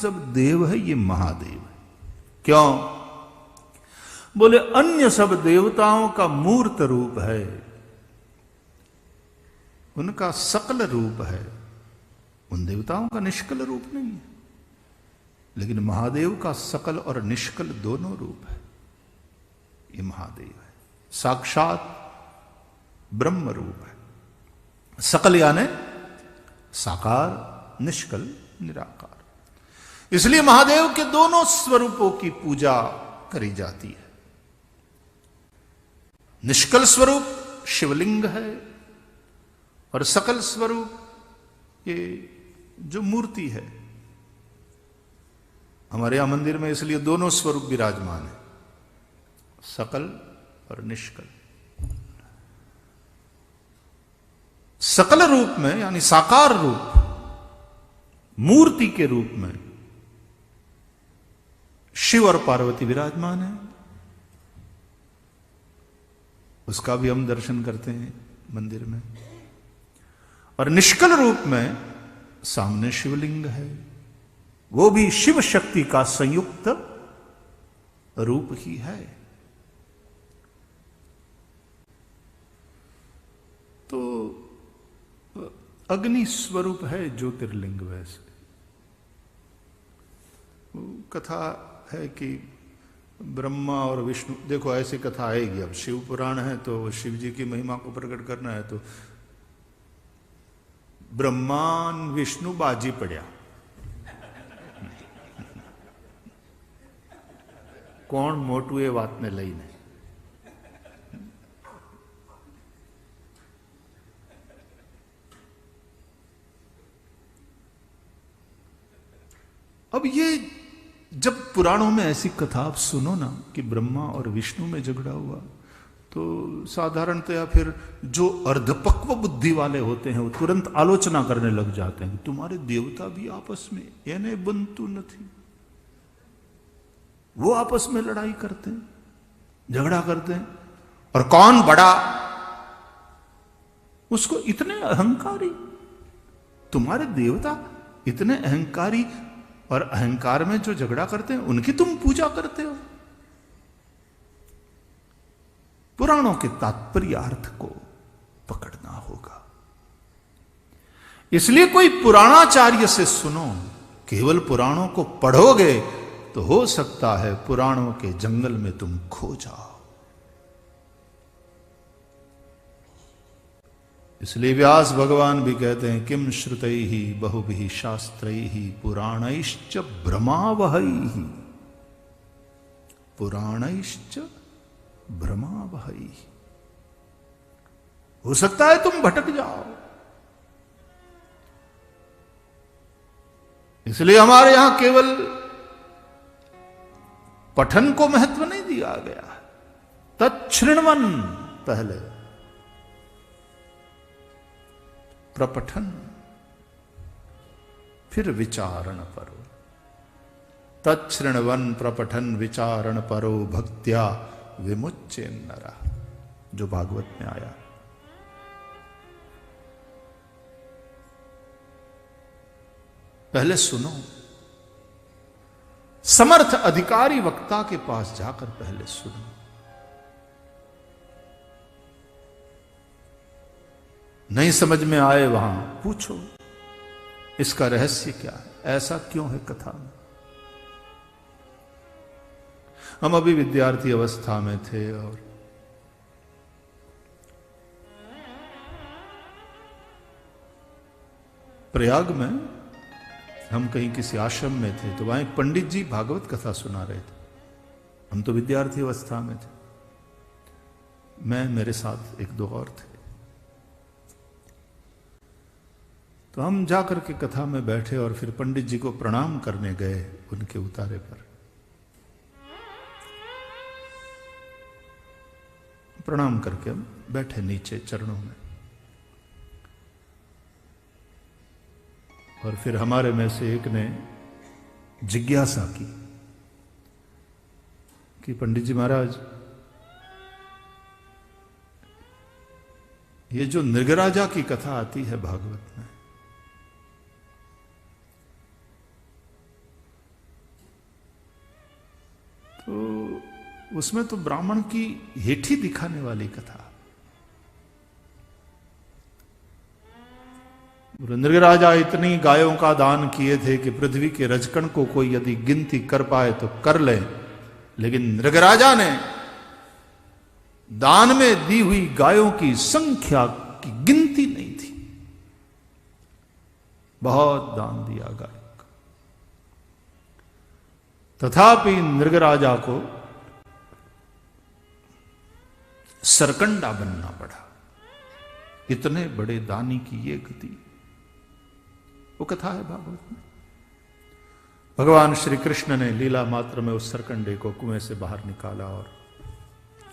सब देव है ये महादेव है। क्यों? बोले अन्य सब देवताओं का मूर्त रूप है, उनका सकल रूप है, उन देवताओं का निष्कल रूप नहीं है। लेकिन महादेव का सकल और निष्कल दोनों रूप है। ये महादेव है, साक्षात ब्रह्म रूप है। सकल यानी साकार, निष्कल निराकार। इसलिए महादेव के दोनों स्वरूपों की पूजा करी जाती है। निष्कल स्वरूप शिवलिंग है और सकल स्वरूप ये जो मूर्ति है हमारे यहां मंदिर में, इसलिए दोनों स्वरूप विराजमान है, सकल और निष्कल। सकल रूप में यानी साकार रूप, मूर्ति के रूप में शिव और पार्वती विराजमान है। उसका भी हम दर्शन करते हैं मंदिर में। और निष्कल रूप में सामने शिवलिंग है, वो भी शिव शक्ति का संयुक्त रूप ही है। तो अग्नि स्वरूप है ज्योतिर्लिंग। वैसे कथा है कि ब्रह्मा और विष्णु, देखो ऐसी कथा आएगी। अब शिव पुराण है तो शिव जी की महिमा को प्रकट करना है, तो ब्रह्मान विष्णु बाजी पड़ा, कौन मोटू ये बात ने लई ने। अब ये जब पुराणों में ऐसी कथा आप सुनो ना कि ब्रह्मा और विष्णु में झगड़ा हुआ, तो साधारणतया फिर जो अर्धपक्व बुद्धि वाले होते हैं वो तुरंत आलोचना करने लग जाते हैं कि तुम्हारे देवता भी आपस में एने बनतु नहीं, वो आपस में लड़ाई करते हैं, झगड़ा करते हैं, और कौन बड़ा, उसको इतने अहंकारी, तुम्हारे देवता इतने अहंकारी, और अहंकार में जो झगड़ा करते हैं उनकी तुम पूजा करते हो। पुराणों के तात्पर्य अर्थ को पकड़ना होगा। इसलिए कोई पुराणाचार्य से सुनो, केवल पुराणों को पढ़ोगे तो हो सकता है पुराणों के जंगल में तुम खो जाओ। इसलिए व्यास भगवान भी कहते हैं किम श्रुतैहि बहुभिः शास्त्रैहि पुराणैश्च भ्रमावहैहि, पुराणैश्च भ्रमावहैहि। हो सकता है तुम भटक जाओ। इसलिए हमारे यहां केवल पठन को महत्व नहीं दिया गया, तच्छृण्वन् पहले, प्रपठन, फिर विचारण परो। तच्छृण्वन् प्रपठन विचारण परो भक्त्या विमुच्य नरा, जो भागवत में आया। पहले सुनो, समर्थ अधिकारी वक्ता के पास जाकर पहले सुनो। नहीं समझ में आए वहां पूछो इसका रहस्य क्या है, ऐसा क्यों है कथा में। हम अभी विद्यार्थी अवस्था में थे और प्रयाग में हम कहीं किसी आश्रम में थे, तो वहां एक पंडित जी भागवत कथा सुना रहे थे। हम तो विद्यार्थी अवस्था में थे, मैं, मेरे साथ एक दो और थे। तो हम जाकर के कथा में बैठे और फिर पंडित जी को प्रणाम करने गए उनके उतारे पर। प्रणाम करके हम बैठे नीचे चरणों में, और फिर हमारे में से एक ने जिज्ञासा की कि पंडित जी महाराज, ये जो नृगराजा की कथा आती है भागवत में, तो उसमें तो ब्राह्मण की हेठी दिखाने वाली कथा। नृगराजा इतनी गायों का दान किए थे कि पृथ्वी के रजकण को कोई यदि गिनती कर पाए तो कर ले, लेकिन नृगराजा ने दान में दी हुई गायों की संख्या की गिनती नहीं थी। बहुत दान दिया गाय का, तथापि नृगराजा को सरकंडा बनना पड़ा। इतने बड़े दानी की ये गति, वो कथा है भागवत में। भगवान श्री कृष्ण ने लीला मात्र में उस सरकंडे को कुएं से बाहर निकाला और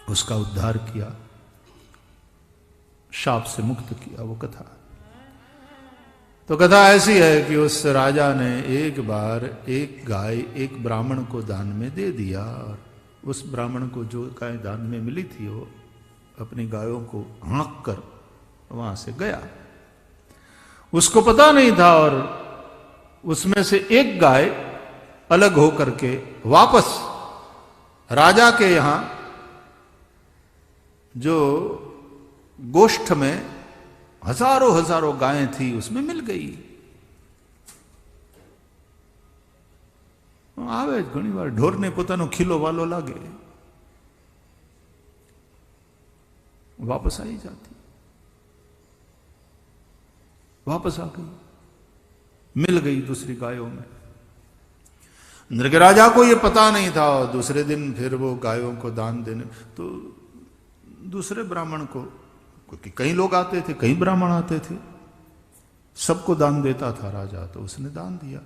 उसका उद्धार किया, शाप से मुक्त किया, वो कथा। तो कथा ऐसी है कि उस राजा ने एक बार एक गाय एक ब्राह्मण को दान में दे दिया, और उस ब्राह्मण को जो गाय दान में मिली थी वो अपनी गायों को हाँक कर वहां से गया। उसको पता नहीं था, और उसमें से एक गाय अलग होकर के वापस राजा के यहां जो गोष्ठ में हजारों हजारों गायें थी उसमें मिल गई। आवे घणी बार ढोर ने पोतानो खिलो वालो लागे, वापस आई जाती, वापस आ गई, मिल गई दूसरी गायों में। नृगराजा को यह पता नहीं था, और दूसरे दिन फिर वो गायों को दान देने, तो दूसरे ब्राह्मण को, क्योंकि कई लोग आते थे, कई ब्राह्मण आते थे, सबको दान देता था राजा, तो उसने दान दिया।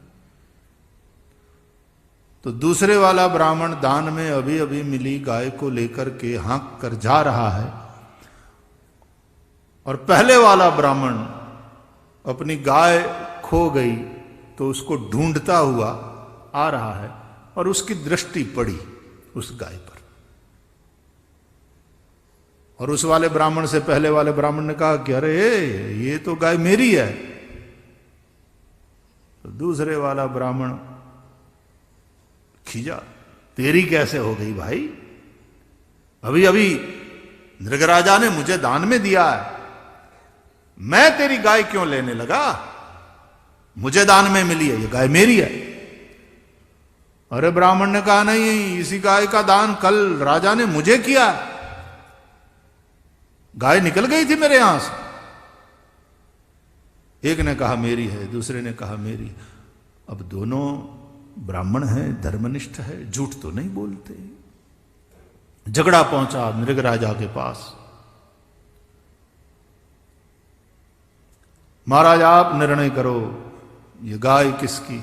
तो दूसरे वाला ब्राह्मण दान में अभी अभी मिली गाय को लेकर के हाँक कर जा रहा है, और पहले वाला ब्राह्मण अपनी गाय खो गई तो उसको ढूंढता हुआ आ रहा है, और उसकी दृष्टि पड़ी उस गाय पर, और उस वाले ब्राह्मण से पहले वाले ब्राह्मण ने कहा कि अरे ये तो गाय मेरी है। तो दूसरे वाला ब्राह्मण खींचा, तेरी कैसे हो गई भाई? अभी अभी नृगराजा ने मुझे दान में दिया है, मैं तेरी गाय क्यों लेने लगा? मुझे दान में मिली है, ये गाय मेरी है। अरे ब्राह्मण ने कहा नहीं, इसी गाय का दान कल राजा ने मुझे किया, गाय निकल गई थी मेरे यहां से। एक ने कहा मेरी है, दूसरे ने कहा मेरी। अब दोनों ब्राह्मण हैं, धर्मनिष्ठ है, झूठ तो नहीं बोलते। झगड़ा पहुंचा नृगराजा के पास। महाराज आप निर्णय करो, ये गाय किसकी?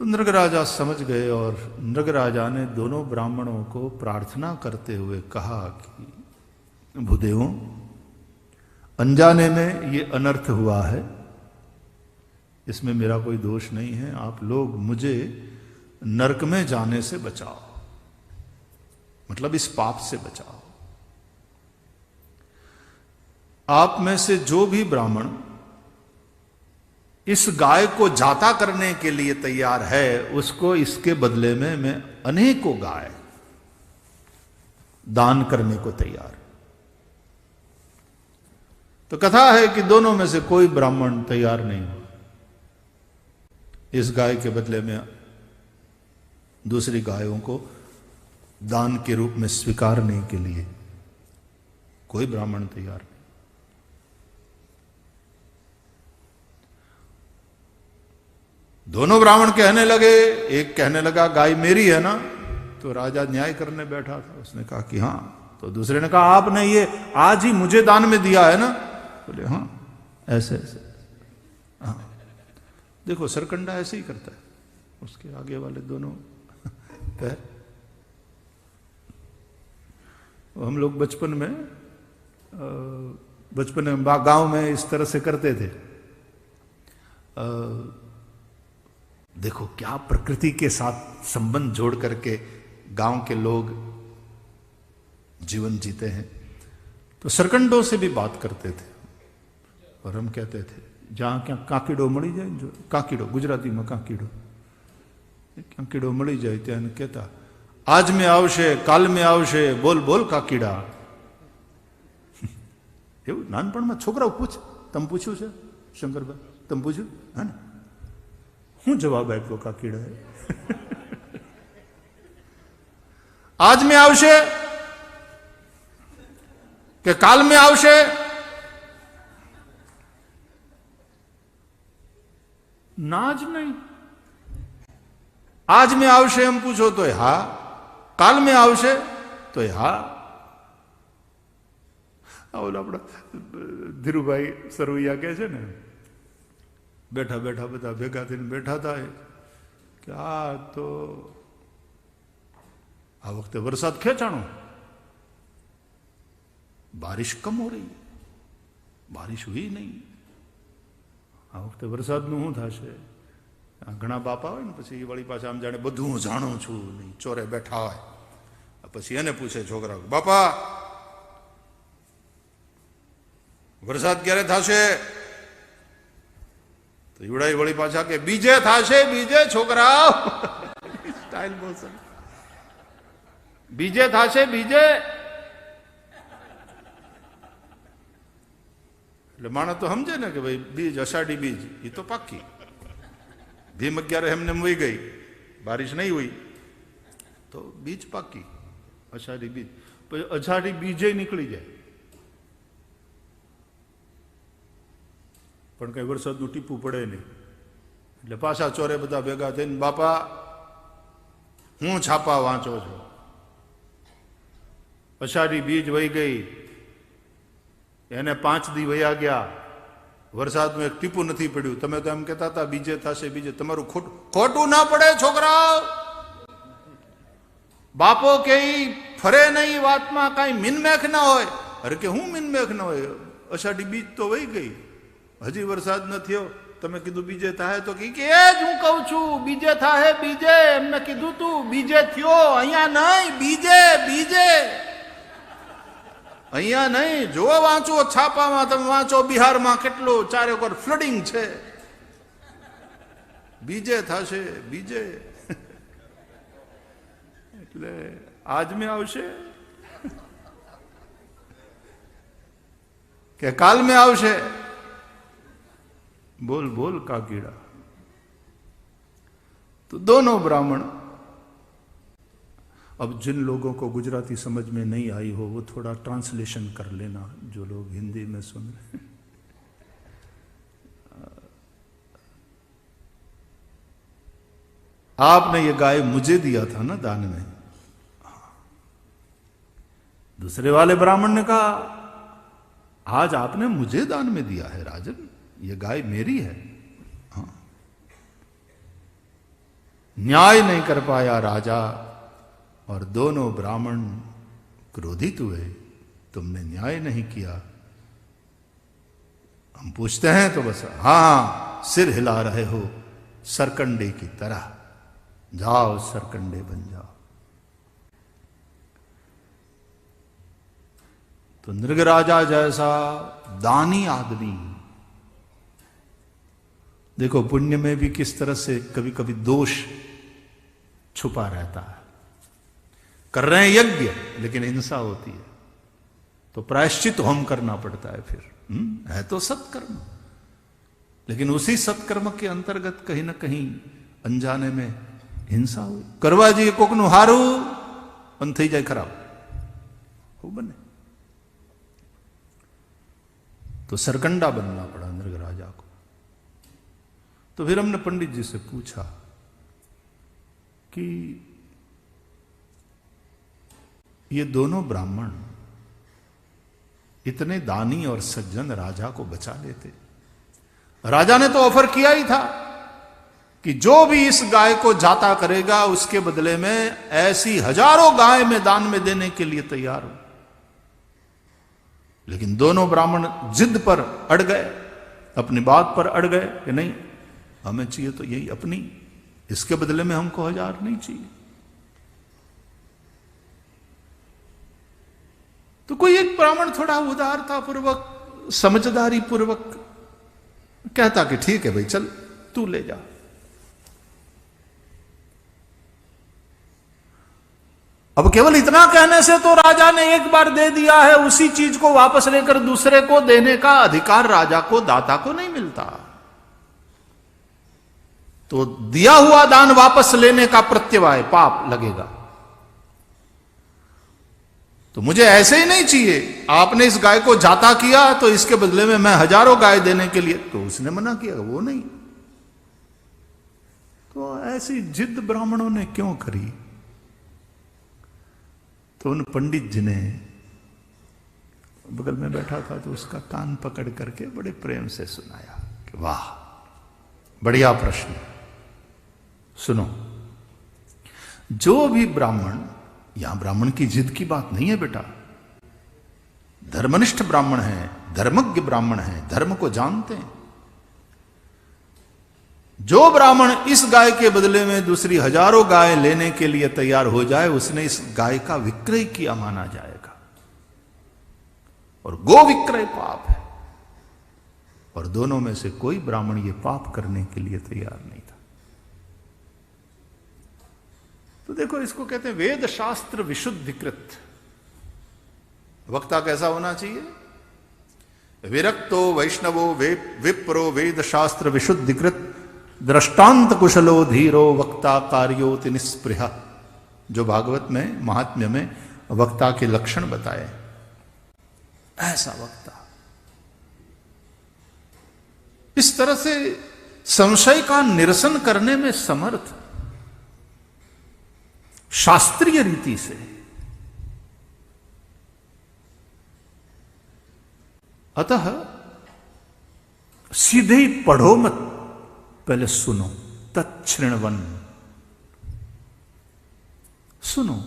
तो नृगराजा समझ गए, और नृगराजा ने दोनों ब्राह्मणों को प्रार्थना करते हुए कहा कि भूदेवों, अनजाने में ये अनर्थ हुआ है, इसमें मेरा कोई दोष नहीं है, आप लोग मुझे नरक में जाने से बचाओ, मतलब इस पाप से बचाओ। आप में से जो भी ब्राह्मण इस गाय को जाता करने के लिए तैयार है, उसको इसके बदले में मैं अनेकों गाय दान करने को तैयार। तो कथा है कि दोनों में से कोई ब्राह्मण तैयार नहीं हुआ इस गाय के बदले में दूसरी गायों को दान के रूप में स्वीकारने के लिए। कोई ब्राह्मण तैयार नहीं। दोनों ब्राह्मण कहने लगे, एक कहने लगा गाय मेरी है ना, तो राजा न्याय करने बैठा था, उसने कहा कि हां। तो दूसरे ने कहा आपने ये आज ही मुझे दान में दिया है ना? बोले हां, ऐसे ऐसे। हाँ, देखो सरकंडा ऐसे ही करता है, उसके आगे वाले दोनों पैर। हम लोग बचपन में गांव में इस तरह से करते थे। देखो क्या प्रकृति के साथ संबंध जोड़ करके गांव के लोग जीवन जीते हैं। तो सरकंडों से भी बात करते थे, और हम कहते थे जहां क्या काकीडो मड़ी जाए, जो काकीडो गुजराती में काकीडो, કીડો મળી જાય ત્યાં કહેતા આજ મેં આવશે કાલ મેં આવશે બોલ બોલ કાકીડા. એવું નાનપણમાં છોકરાઓ પૂછે. તમે પૂછ્યું છે શંકરભાઈ? તમે પૂછ્યું? હા ને, શું જવાબ આપ્યો કાકીડાએ? આજ મેં આવશે કે કાલ મેં આવશે? ના જ નહીં. આજ મેં આવશે એમ પૂછો તોય હા, કાલ મેં આવશે તોય હા. ઓલા આપણા ધીરુભાઈ સરવૈયા કહે છે ને, બેઠા બેઠા બધા ભેગા થઈને બેઠા થાય કે આ તો આ વખતે વરસાદ ખેંચાણો, बारिश कम हो रही, बारिश हुई नहीं, આ વખતે વરસાદનું શું થશે? ઘણા બાપા હોય ને પછી વળી પાછા આમ જાણે બધું હું જાણું છું નહીં, ચોરે બેઠા હોય. પછી એને પૂછે છોકરા, બાપા વરસાદ ક્યારે થશે? તો ઈવડાઈ વળી પાછા કે બીજે થશે, બીજે. છોકરા સ્ટાઇલ બોલશે, બીજે થશે, બીજે. એટલે માણસ તો સમજે ને કે ભાઈ બીજ, અષાઢી બીજ એ તો પાકી. ભીમ 11 એમને વહી ગઈ, બારિશ નહીં हुई તો બીજ પાકી, અષાઢી બીજ. પછી અષાઢી બીજે નીકળી જાય પણ કઈ વરસાદનું ટીપું પડે નહીં. એટલે પાછા ચોરે બધા ભેગા થઈને, બાપા હું છાપા વાંચો છો, અષાઢી બીજ વહી ગઈ, એને 5 દી વયા ગયા, વરસાદનું એક ટીપું નથી પડ્યું. તમે તો એમ કહેતા હતા બીજે થશે, બીજે. તમારું ખોટું ના પડે છોકરા. બાપો કે ફરે નહીં વાતમાં કાંઈ મિનમેખ ના હોય. અરે કે હું મિનમેખ ના હોય? અષાઢી બીજ તો વહી ગઈ, હજી વરસાદ ન થયો, તમે કીધું બીજે થાય તો કે એ જ હું કહું છું, બીજે થાય, બીજે. એમને કીધું તું બીજે થયો, અહીંયા નહીં, બીજે, બીજે, અહીંયા નહીં. જો વાંચો છાપામાં, તમે વાંચો બિહારમાં કેટલું ચારે ઉપર ફ્લડિંગ છે, બીજે થશે, બીજે. એટલે આજ મેં આવશે કે काल में आवशे, बोल बोल काकीड़ा। तो दोनों ब्राह्मण, अब जिन लोगों को गुजराती समझ में नहीं आई हो वो थोड़ा ट्रांसलेशन कर लेना, जो लोग हिंदी में सुन रहे हैं। आपने ये गाय मुझे दिया था ना दान में। दूसरे वाले ब्राह्मण ने कहा आज आपने मुझे दान में दिया है राजन, ये गाय मेरी है। हाँ। न्याय नहीं कर पाया राजा और दोनों ब्राह्मण क्रोधित हुए, तुमने न्याय नहीं किया। हम पूछते हैं तो बस हाँ सिर हिला रहे हो सरकंडे की तरह, जाओ सरकंडे बन जाओ। तो नृगराजा जैसा दानी आदमी, देखो पुण्य में भी किस तरह से कभी कभी दोष छुपा रहता है। कर रहे हैं यज्ञ लेकिन हिंसा होती है तो प्रायश्चित होम करना पड़ता है। फिर है तो सत्कर्म, लेकिन उसी सत्कर्म के अंतर्गत कहीं ना कहीं अनजाने में हिंसा हुई। करवा जी कोकनु हारू पण थई जाए खराब हो बने, तो सरकंडा बनना पड़ा नृग राजा को। तो फिर हमने पंडित जी से पूछा कि ये दोनों ब्राह्मण इतने दानी और सज्जन राजा को बचा लेते। राजा ने तो ऑफर किया ही था कि जो भी इस गाय को जाता करेगा उसके बदले में ऐसी हजारों गाय में दान में देने के लिए तैयार हूं। लेकिन दोनों ब्राह्मण जिद पर अड़ गए, अपनी बात पर अड़ गए कि नहीं हमें चाहिए तो यही अपनी, इसके बदले में हमको 1000 नहीं चाहिए। तो कोई एक ब्राह्मण थोड़ा उदारता पूर्वक समझदारी पूर्वक कहता कि ठीक है भाई चल तू ले जा। अब केवल इतना कहने से तो राजा ने एक बार दे दिया है, उसी चीज को वापस लेकर दूसरे को देने का अधिकार राजा को, दाता को नहीं मिलता। तो दिया हुआ दान वापस लेने का प्रत्यवाय पाप लगेगा। तो मुझे ऐसे ही नहीं चाहिए, आपने इस गाय को जाता किया तो इसके बदले में मैं हजारों गाय देने के लिए, तो उसने मना किया, वो नहीं। तो ऐसी जिद ब्राह्मणों ने क्यों करी? तो उन पंडित जी ने, बगल में बैठा था तो उसका कान पकड़ करके बड़े प्रेम से सुनाया कि वाह, बढ़िया प्रश्न। सुनो, जो भी ब्राह्मण, यहां ब्राह्मण की जिद की बात नहीं है बेटा, धर्मनिष्ठ ब्राह्मण है, धर्मज्ञ ब्राह्मण है, धर्म को जानते हैं। जो ब्राह्मण इस गाय के बदले में दूसरी हजारों गाय लेने के लिए तैयार हो जाए, उसने इस गाय का विक्रय किया माना जाएगा। और गो विक्रय पाप है, और दोनों में से कोई ब्राह्मण ये पाप करने के लिए तैयार नहीं था। तो देखो, इसको कहते हैं वेद शास्त्र विशुद्धिकृत। वक्ता कैसा होना चाहिए? विरक्तो वैष्णवो विप्रो वेद शास्त्र विशुद्धिकृत दृष्टांत कुशलो धीरो वक्ता कार्योति निस्पृह। जो भागवत में महात्म्य में वक्ता के लक्षण बताए, ऐसा वक्ता इस तरह से संशय का निरसन करने में समर्थ, शास्त्रीय रीति से। अतः सीधे ही पढ़ो मत, पहले सुनो। तच्छृण्वन, सुनो।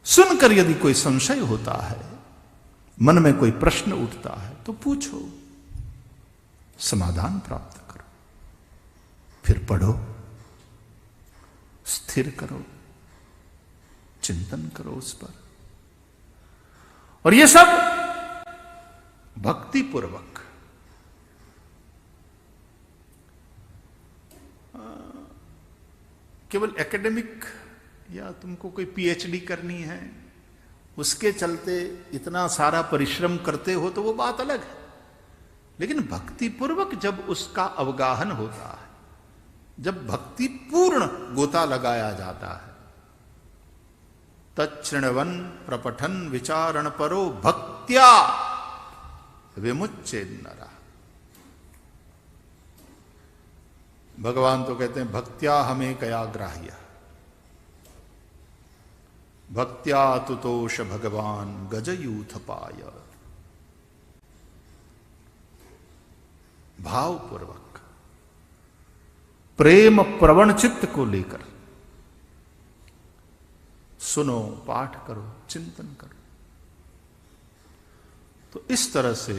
सुनकर यदि कोई संशय होता है, मन में कोई प्रश्न उठता है, तो पूछो, समाधान प्राप्त करो, फिर पढ़ो, स्थिर करो, चिंतन करो उस पर। और ये सब भक्ति पूर्वक। केवल एकेडमिक या तुमको कोई पीएचडी करनी है, उसके चलते इतना सारा परिश्रम करते हो तो वो बात अलग है। लेकिन भक्ति पूर्वक जब उसका अवगाहन होता है, जब भक्ति पूर्ण गोता लगाया जाता है, तच्छृण्वन प्रपठन विचारण परो भक्त्या विमुच्चेद नरः। भगवान तो कहते हैं भक्त्या हमें कया ग्राह्य, भक्त्या तुतोष भगवान गजयूथ पाय। भावपूर्वक प्रेम प्रवण चित्त को लेकर सुनो, पाठ करो, चिंतन करो। तो इस तरह से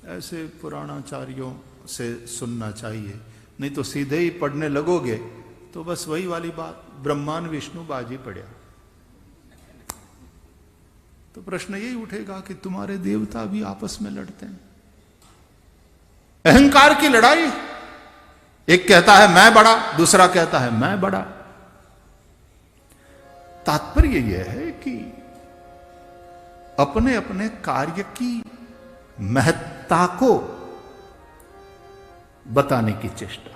ऐसे पुराणाचार्यों से सुनना चाहिए। नहीं तो सीधे ही पढ़ने लगोगे तो बस वही वाली बात, ब्रह्मान विष्णु बाजी पड़ा। तो प्रश्न यही उठेगा कि तुम्हारे देवता भी आपस में लड़ते हैं। अहंकार की लड़ाई, एक कहता है मैं बड़ा, दूसरा कहता है मैं बड़ा। तात्पर्य यह है कि अपने अपने कार्य की महत्ता को बताने की चेष्टा,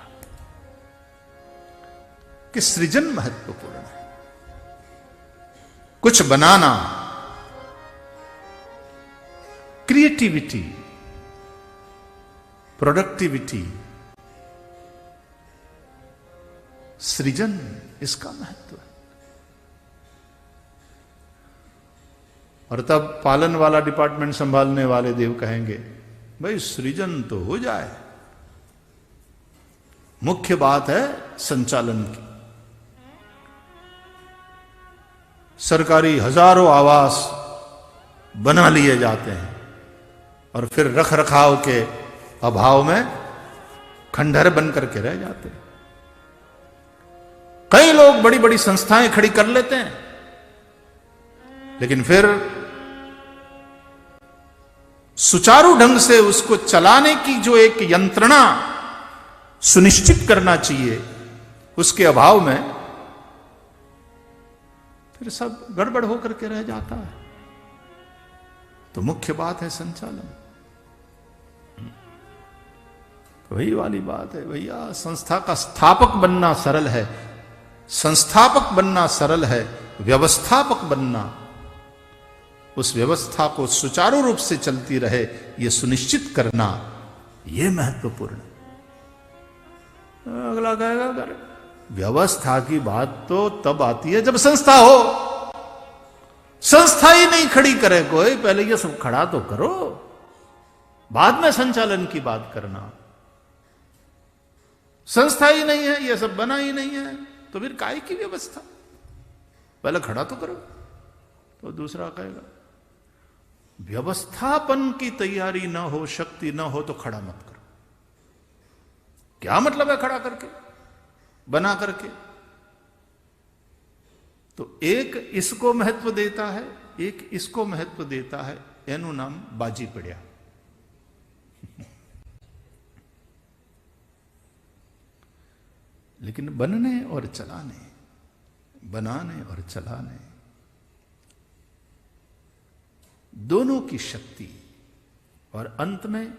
कि सृजन महत्वपूर्ण है। कुछ बनाना, क्रिएटिविटी, प्रोडक्टिविटी, सृजन, इसका महत्व है। और तब पालन वाला डिपार्टमेंट संभालने वाले देव कहेंगे भाई सृजन तो हो जाए, मुख्य बात है संचालन की। सरकारी हजारों आवास बना लिए जाते हैं और फिर रख रखाव के अभाव में खंडहर बन करके रह जाते हैं। कई लोग बड़ी बड़ी संस्थाएं खड़ी कर लेते हैं, लेकिन फिर सुचारू ढंग से उसको चलाने की जो एक यंत्रणा सुनिश्चित करना चाहिए, उसके अभाव में फिर सब गड़बड़ होकर के रह जाता है। तो मुख्य बात है संचालन। वही वाली बात है भैया, संस्था का स्थापक बनना सरल है, संस्थापक बनना सरल है, व्यवस्थापक बनना, उस व्यवस्था को सुचारू रूप से चलती रहे यह सुनिश्चित करना, यह महत्वपूर्ण है। अगला कहेगा अगर व्यवस्था की बात तो तब आती है जब संस्था हो। संस्था ही नहीं खड़ी करे कोई, पहले ये सब खड़ा तो करो, बाद में संचालन की बात करना। संस्था ही नहीं है, ये सब बना ही नहीं है, तो फिर काय की व्यवस्था, पहले खड़ा तो करो। तो दूसरा कहेगा व्यवस्थापन की तैयारी ना हो, शक्ति ना हो तो खड़ा मत करो। क्या मतलब है खड़ा करके, बना करके? तो एक इसको महत्व देता है, एक इसको महत्व देता है, एनु नाम बाजी पड़िया। लेकिन बनने और चलाने, बनाने और चलाने, दोनों की शक्ति, और अंत में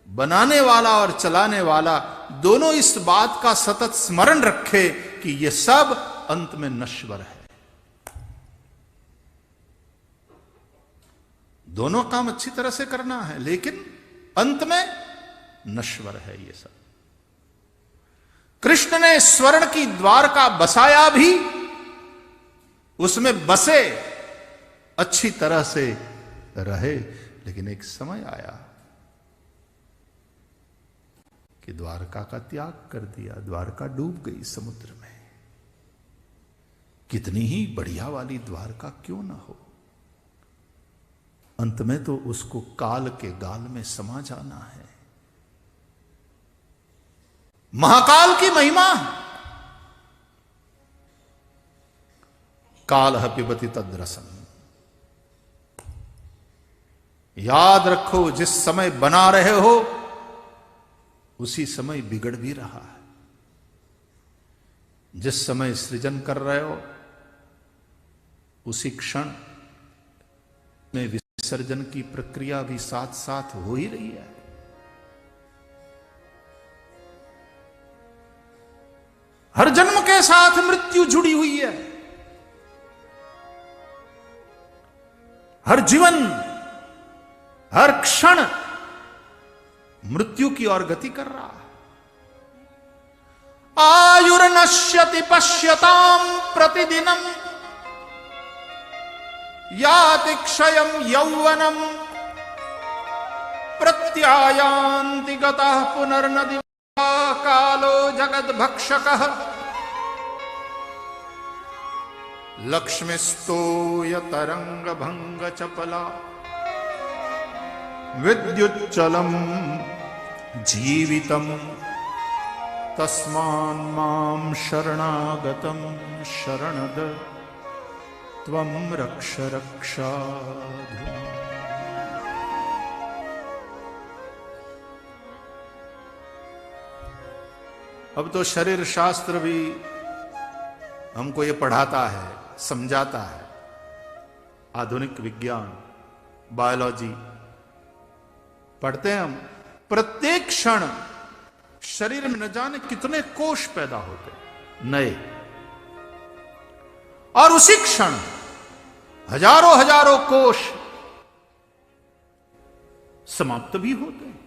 बनाने वाला और चलाने वाला दोनों इस बात का सतत स्मरण रखे कि यह सब अंत में नश्वर है। दोनों काम अच्छी तरह से करना है, लेकिन अंत में नश्वर है ये सब। कृष्ण ने स्वर्ण की द्वारका बसाया भी, उसमें बसे, अच्छी तरह से रहे, लेकिन एक समय आया कि द्वारका का त्याग कर दिया, द्वारका डूब गई समुद्र में। कितनी ही बढ़िया वाली द्वारका क्यों ना हो, अंत में तो उसको काल के गाल में समा जाना है। महाकाल की महिमा, काल पिबति तद्रसम। याद रखो, जिस समय बना रहे हो उसी समय बिगड़ भी रहा है। जिस समय सृजन कर रहे हो उसी क्षण में विसर्जन की प्रक्रिया भी साथ साथ हो ही रही है। हर जन्म के साथ मृत्यु जुड़ी हुई है। हर जीवन, हर क्षण मृत्यु की ओर गति कर रहा है। आयुर्नश्यति पश्यताम प्रतिदिनम, याति क्षयं यौवनम, प्रत्यायान्ति गतः पुनर्न दिवा, कालो जगद्भक्षकः। लक्ष्मीस्तोय तरंग भंग चपला, विद्युच्चलम जीवितम, तस्मान् मां शरणागतम शरणद, त्वं रक्ष रक्षाधु। अब तो शरीर शास्त्र भी हमको ये पढ़ाता है, समझाता है। आधुनिक विज्ञान, बायोलॉजी पढ़ते हैं हम। प्रत्येक क्षण शरीर में न जाने कितने कोष पैदा होते नए, और उसी क्षण हजारों हजारों कोष समाप्त भी होते हैं।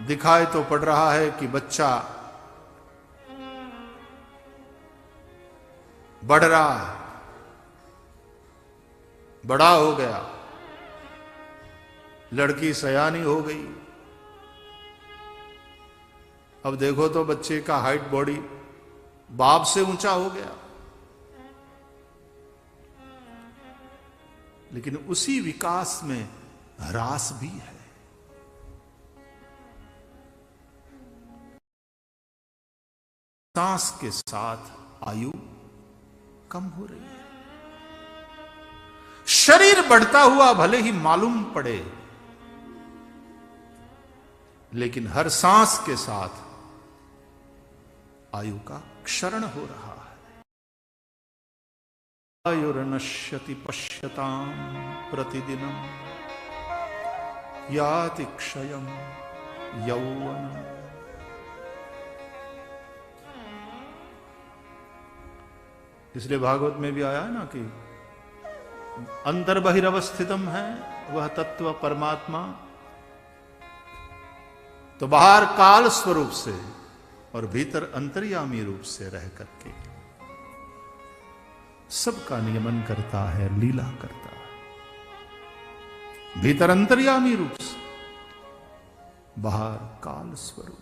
दिखाई तो पड़ रहा है कि बच्चा बढ़ रहा है, बड़ा हो गया, लड़की सयानी हो गई। अब देखो तो बच्चे का हाइट, बॉडी बाप से ऊंचा हो गया। लेकिन उसी विकास में ह्रास भी है। सांस के साथ आयु कम हो रही है। शरीर बढ़ता हुआ भले ही मालूम पड़े, लेकिन हर सांस के साथ आयु का क्षरण हो रहा है। आयुर्नश्यति पश्यताम प्रतिदिनम याति क्षयम यौवनम। इसलिए भागवत में भी आया है ना कि अंतर बहिर्वस्थितम है वह तत्व परमात्मा, तो बाहर काल स्वरूप से और भीतर अंतर्यामी रूप से रह करके सबका नियमन करता है, लीला करता है। भीतर अंतर्यामी रूप से, बाहर काल स्वरूप।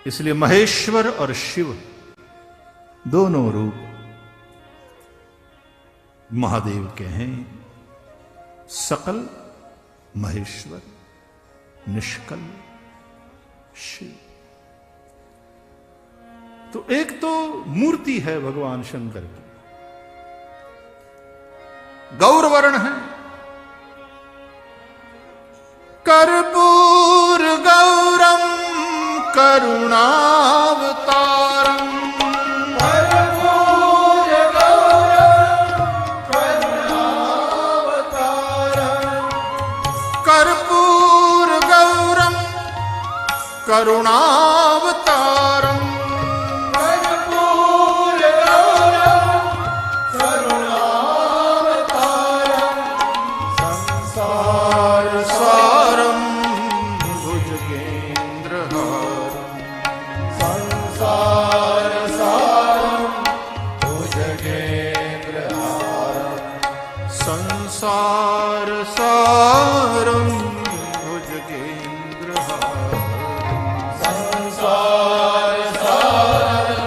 इसलिए महेश्वर और शिव दोनों रूप महादेव के हैं। सकल महेश्वर, निष्कल शिव। तो एक तो मूर्ति है भगवान शंकर की, गौरवर्ण है, कर्पूर गौरम करुणावतारम। कर्पूर गौरम करुणावतारम। कर्पूर गौरम करुणावतारम। कर्पूर गौरम करुणावतारम। संसार सारम भुजगेन्द्रहारम। संसार सारम भुजगेन्द्रहारम। संसार सारम भुजगेन्द्रहारम। संसार सारम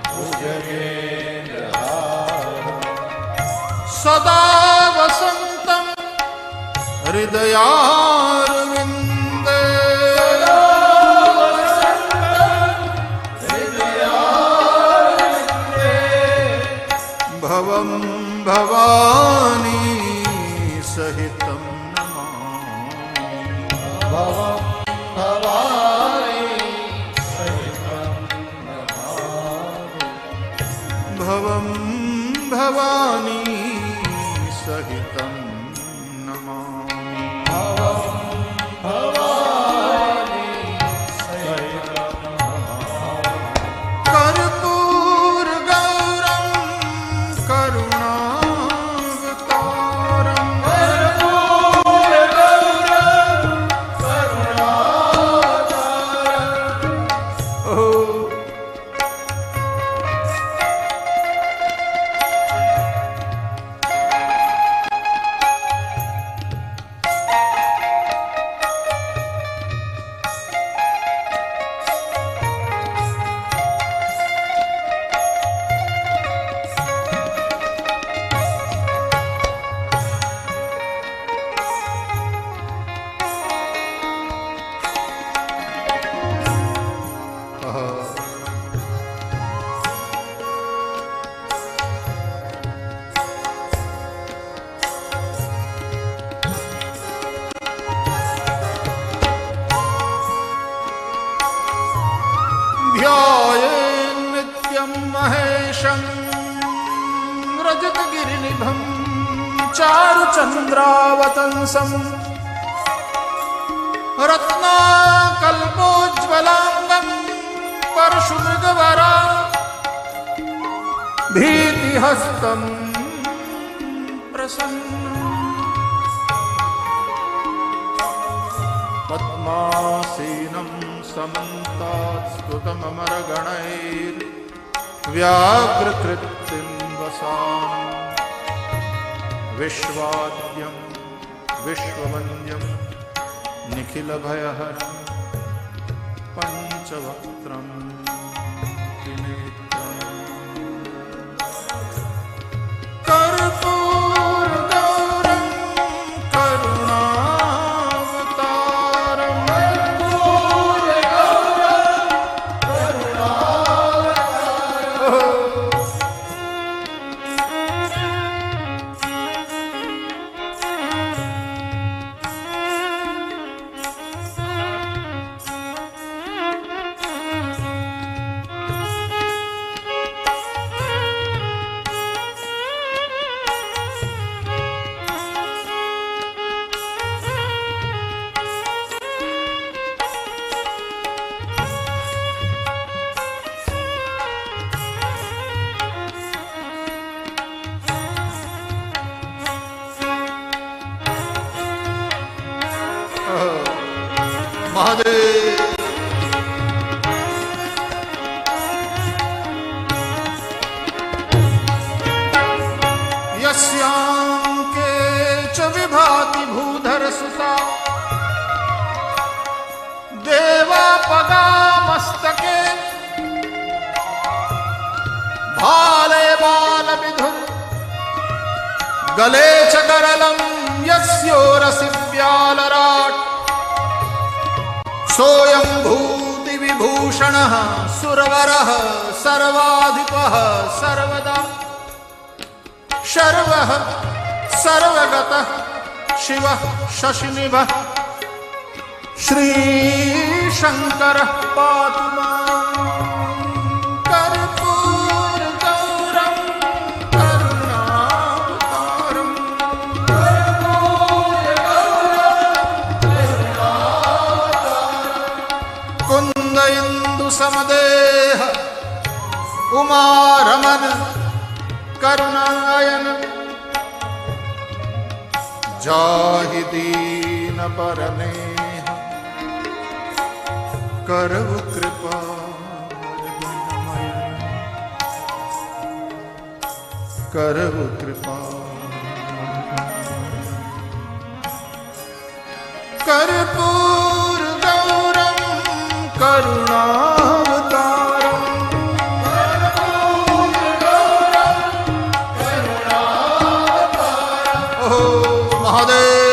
भुजगेन्द्रहारम। सदा वसंतम हृदयारविंदे। भवं भवानी सहितं नमामि। भवं भवानी सहितं नमामि। भवं भवानी सहितं नमामि। भवं भवानी सहितं नमामि। कर्पूर गौरम करुणावतारम। कर्पूर गौरम करुणावतारम। ओ ध्यायेन् नित्यं महेशं रजतगिरिनिभं चारुचन्द्रावतंसं रत्नाकल्पोज्ज्वलाङ्गं परशुमृगवरा भीतिहस्तं प्रसन्नं। पद्मासीनं समन्तात्स्तुतममरगणैर्व्याघ्रकृतिं वसाम्। विश्वाद्यं विश्ववन्द्यं निखिलभयहरं पञ्चवक्त्रं त्रिनेत्रम्। कर्पूर गौरं करुणावतारम। कर्पूर गौरम करुणावतारम। विभाति भूधर सुता देवा पगा मस्तके भाले बाल विधुर गले च करलम यस्योरसि व्यालराट सोयं भूति विभूषणः सुरवरः सर्वाधिपः सर्वदा शर्वः सर्वगतः शिवः शशिनिभः श्रीशङ्करः पातु माम् कर्पूरगौरं करुणावतारम् कुन्द इन्दुसमदेह उमारमण करुणायन जाहि दीन परमेह करव कृपा करव कृपा कर्पूर गौरम करुणावतारम महादेव